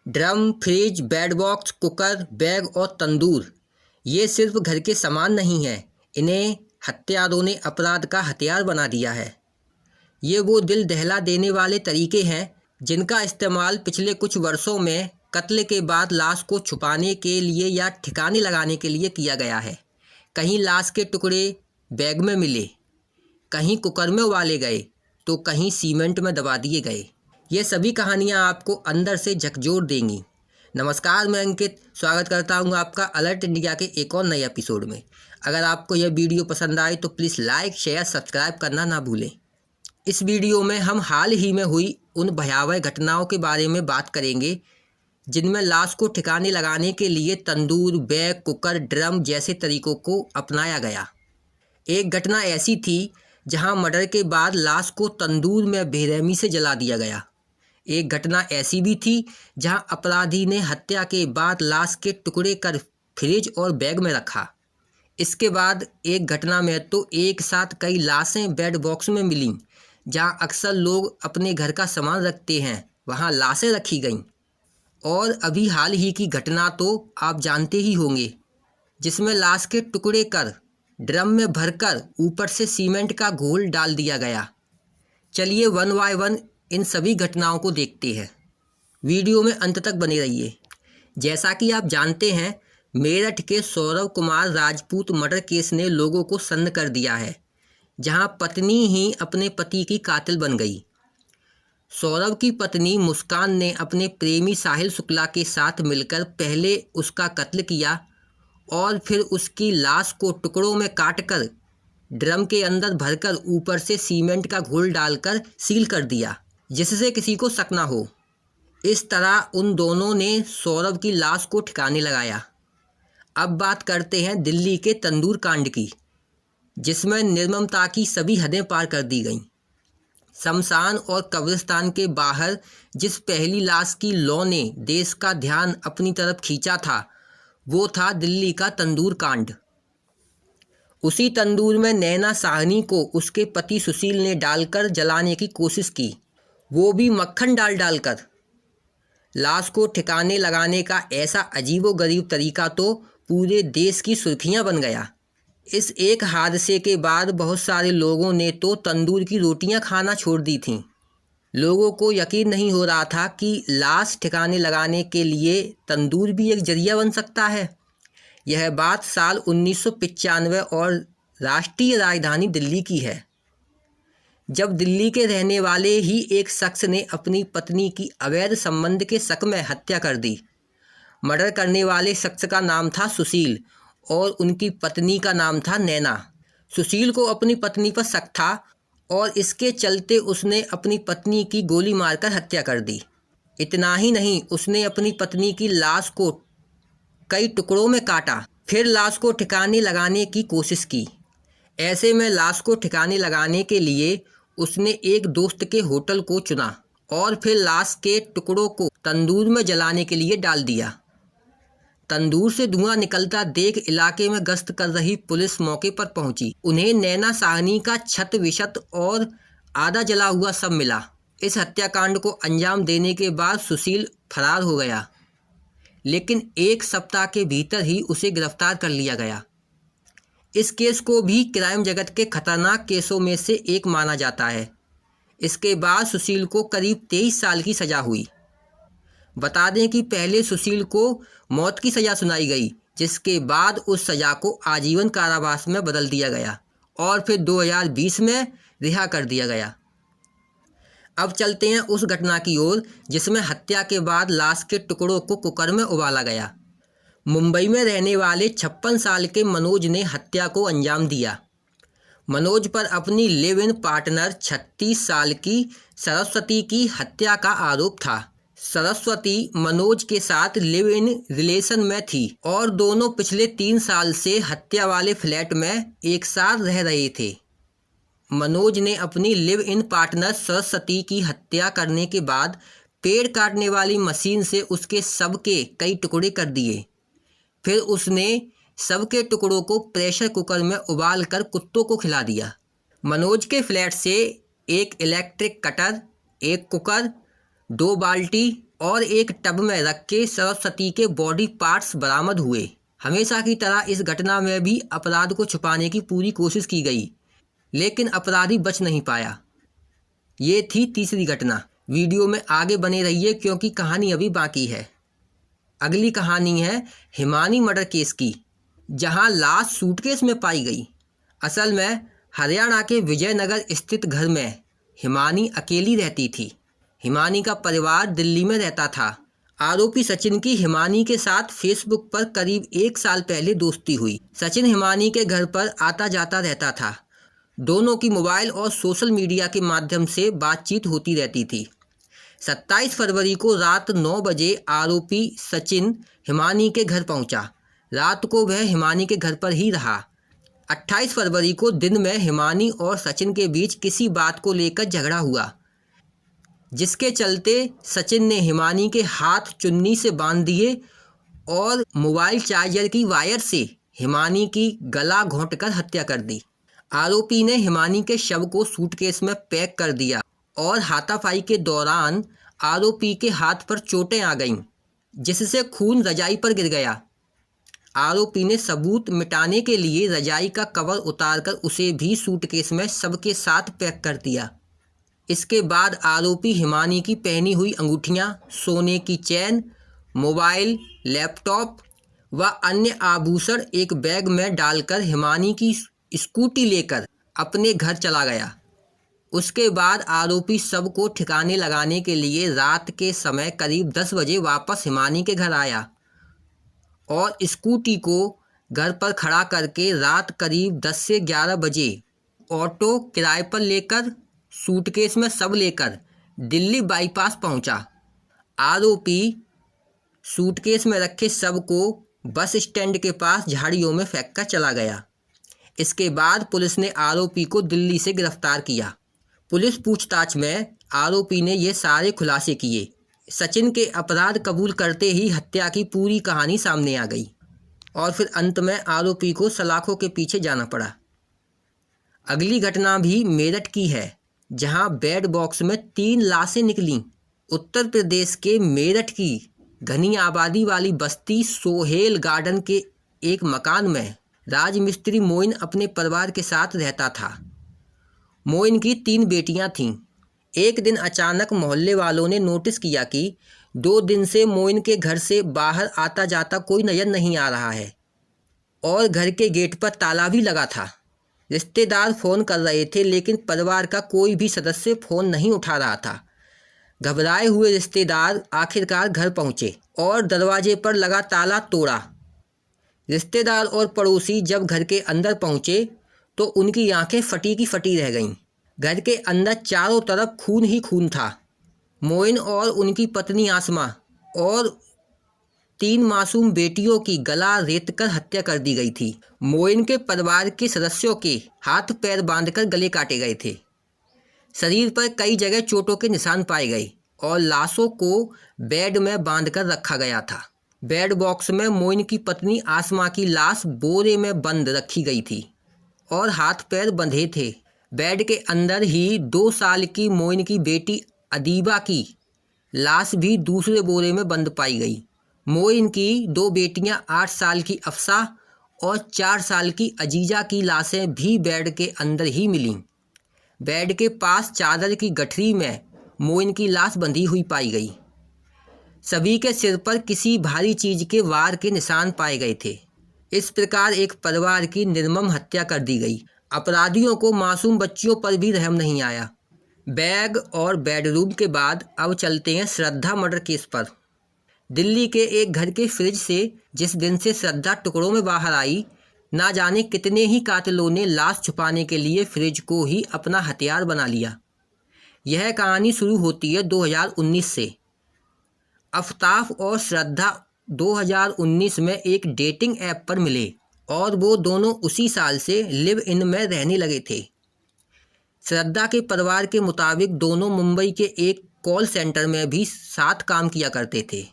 Drum, fridge, bed box, cooker, bag और तंदूर ये सिर्फ घर के सामान नहीं हैं, इन्हें हत्यारों ने अपराध का हथियार बना दिया है। ये वो दिल दहला देने वाले तरीके हैं जिनका इस्तेमाल पिछले कुछ वर्षों में कत्ल के बाद लाश को छुपाने के लिए या ठिकाने लगाने के लिए किया गया है। कहीं लाश के टुकड़े बैग में मिले, कहीं कुकर में उबाले गए, तो कहीं सीमेंट में दबा दिए गए। ये सभी कहानियाँ आपको अंदर से झकझोर देंगी। नमस्कार, मैं अंकित स्वागत करता हूँ आपका अलर्ट इंडिया के एक और नए एपिसोड में। अगर आपको यह वीडियो पसंद आए तो प्लीज़ लाइक, शेयर, सब्सक्राइब करना ना भूलें। इस वीडियो में हम हाल ही में हुई उन भयावह घटनाओं के बारे में बात करेंगे जिनमें लाश को ठिकाने लगाने के लिए तंदूर, बैग, कुकर, ड्रम जैसे तरीकों को अपनाया गया। एक घटना ऐसी थी जहां मर्डर के बाद लाश को तंदूर में बेरहमी से जला दिया गया। एक घटना ऐसी भी थी जहां अपराधी ने हत्या के बाद लाश के टुकड़े कर फ्रिज और बैग में रखा। इसके बाद एक घटना में तो एक साथ कई लाशें बेड बॉक्स में मिलीं। जहां अक्सर लोग अपने घर का सामान रखते हैं, वहां लाशें रखी गईं। और अभी हाल ही की घटना तो आप जानते ही होंगे, जिसमें लाश के टुकड़े कर ड्रम में भरकर ऊपर से सीमेंट का घोल डाल दिया गया। चलिए वन बाय वन इन सभी घटनाओं को देखते हैं। वीडियो में अंत तक बने रहिए। जैसा कि आप जानते हैं, मेरठ के सौरव कुमार राजपूत मर्डर केस ने लोगों को सन्न कर दिया है, जहां पत्नी ही अपने पति की कातिल बन गई। सौरव की पत्नी मुस्कान ने अपने प्रेमी साहिल शुक्ला के साथ मिलकर पहले उसका कत्ल किया और फिर उसकी लाश को टुकड़ों में काटकर ड्रम के अंदर भरकर ऊपर से सीमेंट का घोल डालकर सील कर दिया, जिससे किसी को शक न हो। इस तरह उन दोनों ने सौरव की लाश को ठिकाने लगाया। अब बात करते हैं दिल्ली के तंदूर कांड की, जिसमें निर्ममता की सभी हदें पार कर दी गईं। शमशान और कब्रिस्तान के बाहर जिस पहली लाश की लौ ने देश का ध्यान अपनी तरफ खींचा था, वो था दिल्ली का तंदूर कांड। उसी तंदूर में नैना साहनी को उसके पति सुशील ने डालकर जलाने की कोशिश की, वो भी मक्खन डाल डालकर। लाश को ठिकाने लगाने का ऐसा अजीबोगरीब तरीका तो पूरे देश की सुर्खियां बन गया। इस एक हादसे के बाद बहुत सारे लोगों ने तो तंदूर की रोटियां खाना छोड़ दी थीं। लोगों को यकीन नहीं हो रहा था कि लाश ठिकाने लगाने के लिए तंदूर भी एक जरिया बन सकता है। यह बात साल 1995 और राष्ट्रीय राजधानी दिल्ली की है, जब दिल्ली के रहने वाले ही एक शख्स ने अपनी पत्नी की अवैध संबंध के शक में हत्या कर दी। मर्डर करने वाले शख्स का नाम था सुशील और उनकी पत्नी का नाम था नैना। सुशील को अपनी पत्नी पर शक था और इसके चलते उसने अपनी पत्नी की गोली मारकर हत्या कर दी। इतना ही नहीं, उसने अपनी पत्नी की लाश को कई टुकड़ों में काटा, फिर लाश को ठिकाने लगाने की कोशिश की। ऐसे में लाश को ठिकाने लगाने के लिए उसने एक दोस्त के होटल को चुना और फिर लाश के टुकड़ों को तंदूर में जलाने के लिए डाल दिया। तंदूर से धुआं निकलता देख इलाके में गश्त कर रही पुलिस मौके पर पहुंची। उन्हें नैना साहनी का छत विशत और आधा जला हुआ सब मिला। इस हत्याकांड को अंजाम देने के बाद सुशील फरार हो गया, लेकिन एक सप्ताह के भीतर ही उसे गिरफ्तार कर लिया गया। इस केस को भी क्राइम जगत के खतरनाक केसों में से एक माना जाता है। इसके बाद सुशील को करीब 23 साल की सज़ा हुई। बता दें कि पहले सुशील को मौत की सज़ा सुनाई गई, जिसके बाद उस सज़ा को आजीवन कारावास में बदल दिया गया और फिर 2020 में रिहा कर दिया गया। अब चलते हैं उस घटना की ओर जिसमें हत्या के बाद लाश के टुकड़ों को कुकर में उबाला गया। मुंबई में रहने वाले 56 साल के मनोज ने हत्या को अंजाम दिया। मनोज पर अपनी लिव इन पार्टनर 36 साल की सरस्वती की हत्या का आरोप था। सरस्वती मनोज के साथ लिव इन रिलेशन में थी और दोनों पिछले 3 साल से हत्या वाले फ्लैट में एक साथ रह रहे थे। मनोज ने अपनी लिव इन पार्टनर सरस्वती की हत्या करने के बाद पेड़ काटने वाली मशीन से उसके शव के कई टुकड़े कर दिए। फिर उसने शव के टुकड़ों को प्रेशर कुकर में उबाल कर कुत्तों को खिला दिया। मनोज के फ्लैट से एक इलेक्ट्रिक कटर, एक कुकर, 2 बाल्टी, और एक टब में रख के सरस्वती के बॉडी पार्ट्स बरामद हुए। हमेशा की तरह इस घटना में भी अपराध को छुपाने की पूरी कोशिश की गई, लेकिन अपराधी बच नहीं पाया। ये थी तीसरी घटना। वीडियो में आगे बने रहिए क्योंकि कहानी अभी बाकी है। अगली कहानी है हिमानी मर्डर केस की, जहां लाश सूटकेस में पाई गई। असल में हरियाणा के विजयनगर स्थित घर में हिमानी अकेली रहती थी। हिमानी का परिवार दिल्ली में रहता था। आरोपी सचिन की हिमानी के साथ फेसबुक पर करीब 1 साल पहले दोस्ती हुई। सचिन हिमानी के घर पर आता जाता रहता था। दोनों की मोबाइल और सोशल मीडिया के माध्यम से बातचीत होती रहती थी। 27 फरवरी को रात 9 बजे आरोपी सचिन हिमानी के घर पहुंचा। रात को वह हिमानी के घर पर ही रहा। 28 फरवरी को दिन में हिमानी और सचिन के बीच किसी बात को लेकर झगड़ा हुआ, जिसके चलते सचिन ने हिमानी के हाथ चुन्नी से बांध दिए और मोबाइल चार्जर की वायर से हिमानी की गला घोंटकर हत्या कर दी। आरोपी ने हिमानी के शव को सूटकेस में पैक कर दिया और हाथापाई के दौरान आरोपी के हाथ पर चोटें आ गईं, जिससे खून रजाई पर गिर गया। आरोपी ने सबूत मिटाने के लिए रजाई का कवर उतारकर उसे भी सूटकेस में शव के साथ पैक कर दिया। इसके बाद आरोपी हिमानी की पहनी हुई अंगूठियां, सोने की चैन, मोबाइल, लैपटॉप व अन्य आभूषण एक बैग में डालकर हिमानी की स्कूटी लेकर अपने घर चला गया। उसके बाद आरोपी शव को ठिकाने लगाने के लिए रात के समय करीब 10 बजे वापस हिमानी के घर आया और स्कूटी को घर पर खड़ा करके रात करीब 10 से 11 बजे ऑटो किराए पर लेकर सूटकेस में शव लेकर दिल्ली बाईपास पहुंचा। आरोपी सूटकेस में रखे शव को बस स्टैंड के पास झाड़ियों में फेंककर चला गया। इसके बाद पुलिस ने आरोपी को दिल्ली से गिरफ्तार किया। पुलिस पूछताछ में आरोपी ने ये सारे खुलासे किए। सचिन के अपराध कबूल करते ही हत्या की पूरी कहानी सामने आ गई और फिर अंत में आरोपी को सलाखों के पीछे जाना पड़ा। अगली घटना भी मेरठ की है, जहां बेड बॉक्स में 3 लाशें निकलीं। उत्तर प्रदेश के मेरठ की घनी आबादी वाली बस्ती सोहेल गार्डन के एक मकान में राजमिस्त्री मोइन अपने परिवार के साथ रहता था। मोइन की 3 बेटियां थीं। एक दिन अचानक मोहल्ले वालों ने नोटिस किया कि 2 दिन से मोइन के घर से बाहर आता जाता कोई नजर नहीं आ रहा है और घर के गेट पर ताला भी लगा था। रिश्तेदार फ़ोन कर रहे थे, लेकिन परिवार का कोई भी सदस्य फ़ोन नहीं उठा रहा था। घबराए हुए रिश्तेदार आखिरकार घर पहुंचे और दरवाजे पर लगा ताला तोड़ा। रिश्तेदार और पड़ोसी जब घर के अंदर पहुंचे तो उनकी आंखें फटी की फटी रह गईं। घर के अंदर चारों तरफ खून ही खून था। मोइन और उनकी पत्नी आसमा और 3 मासूम बेटियों की गला रेतकर हत्या कर दी गई थी। मोइन के परिवार के सदस्यों के हाथ पैर बांधकर गले काटे गए थे। शरीर पर कई जगह चोटों के निशान पाए गए और लाशों को बेड में बांधकर रखा गया था। बेड बॉक्स में मोइन की पत्नी आसमा की लाश बोरे में बंद रखी गई थी और हाथ पैर बंधे थे। बेड के अंदर ही 2 साल की मोइन की बेटी अदीबा की लाश भी दूसरे बोरे में बंद पाई गई। मोइन की 2 बेटियां 8 साल की अफसा और 4 साल की अजीजा की लाशें भी बेड के अंदर ही मिलीं। बेड के पास चादर की गठरी में मोइन की लाश बंधी हुई पाई गई। सभी के सिर पर किसी भारी चीज के वार के निशान पाए गए थे। इस प्रकार एक परिवार की निर्मम हत्या कर दी गई। अपराधियों को मासूम बच्चियों पर भी रहम नहीं आया। बैग और बेडरूम के बाद अब चलते हैं श्रद्धा मर्डर केस पर। दिल्ली के एक घर के फ्रिज से जिस दिन से श्रद्धा टुकड़ों में बाहर आई, ना जाने कितने ही कातिलों ने लाश छुपाने के लिए फ्रिज को ही अपना हथियार बना लिया। यह कहानी शुरू होती है 2019 से। आफ्ताब और श्रद्धा 2019 में एक डेटिंग ऐप पर मिले और वो दोनों उसी साल से लिव इन में रहने लगे थे। श्रद्धा के परिवार के मुताबिक दोनों मुंबई के एक कॉल सेंटर में भी साथ काम किया करते थे,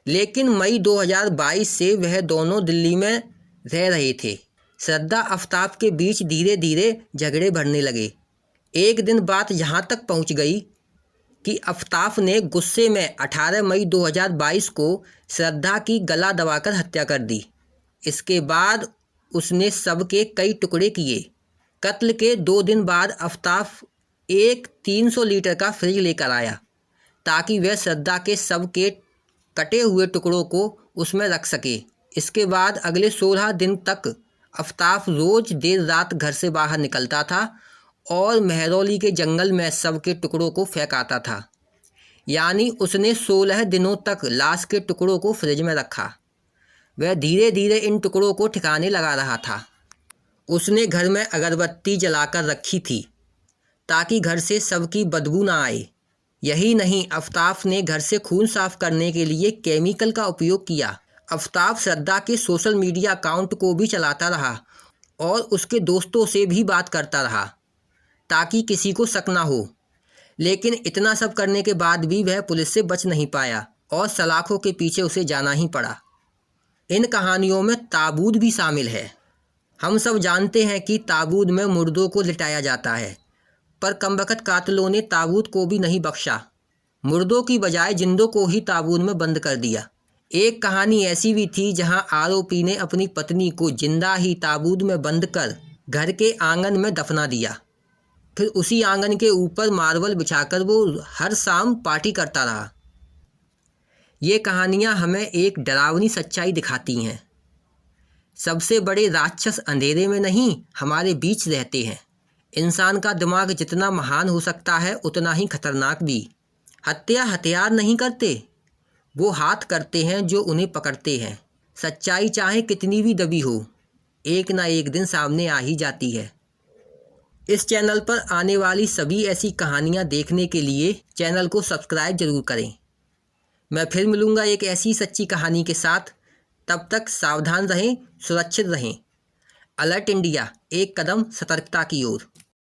लेकिन मई 2022 से वह दोनों दिल्ली में रह रहे थे। श्रद्धा आफ्ताब के बीच धीरे धीरे झगड़े बढ़ने लगे। एक दिन बात यहाँ तक पहुँच गई कि आफताब ने गुस्से में 18 मई 2022 को श्रद्धा की गला दबाकर हत्या कर दी। इसके बाद उसने शव के कई टुकड़े किए। कत्ल के 2 दिन बाद आफताब एक 300 लीटर का फ्रिज लेकर आया ताकि वह श्रद्धा के शव के कटे हुए टुकड़ों को उसमें रख सके। इसके बाद अगले 16 दिन तक आफताब रोज़ देर रात घर से बाहर निकलता था और महरौली के जंगल में शव के टुकड़ों को फेंक आता था। यानी उसने 16 दिनों तक लाश के टुकड़ों को फ्रिज में रखा। वह धीरे धीरे इन टुकड़ों को ठिकाने लगा रहा था। उसने घर में अगरबत्ती जलाकर रखी थी ताकि घर से शव की बदबू ना आए। यही नहीं, आफताब ने घर से खून साफ करने के लिए केमिकल का उपयोग किया। आफताब श्रद्धा के सोशल मीडिया अकाउंट को भी चलाता रहा और उसके दोस्तों से भी बात करता रहा ताकि किसी को शक ना हो। लेकिन इतना सब करने के बाद भी वह पुलिस से बच नहीं पाया और सलाखों के पीछे उसे जाना ही पड़ा। इन कहानियों में ताबूत भी शामिल है। हम सब जानते हैं कि ताबूत में मुर्दों को लिटाया जाता है, पर कमबख्त कातिलों ने ताबूत को भी नहीं बख्शा। मुर्दों की बजाय जिंदों को ही ताबूत में बंद कर दिया। एक कहानी ऐसी भी थी जहां आरोपी ने अपनी पत्नी को जिंदा ही ताबूत में बंद कर घर के आंगन में दफना दिया। फिर उसी आंगन के ऊपर मार्बल बिछाकर वो हर शाम पार्टी करता रहा। ये कहानियाँ हमें एक डरावनी सच्चाई दिखाती हैं। सबसे बड़े राक्षस अंधेरे में नहीं, हमारे बीच रहते हैं। इंसान का दिमाग जितना महान हो सकता है उतना ही खतरनाक भी। हत्या हथियार नहीं करते, वो हाथ करते हैं जो उन्हें पकड़ते हैं। सच्चाई चाहे कितनी भी दबी हो, एक ना एक दिन सामने आ ही जाती है। इस चैनल पर आने वाली सभी ऐसी कहानियाँ देखने के लिए चैनल को सब्सक्राइब जरूर करें। मैं फिर मिलूँगा एक ऐसी सच्ची कहानी के साथ। तब तक सावधान रहें, सुरक्षित रहें। अलर्ट इंडिया, एक कदम सतर्कता की ओर।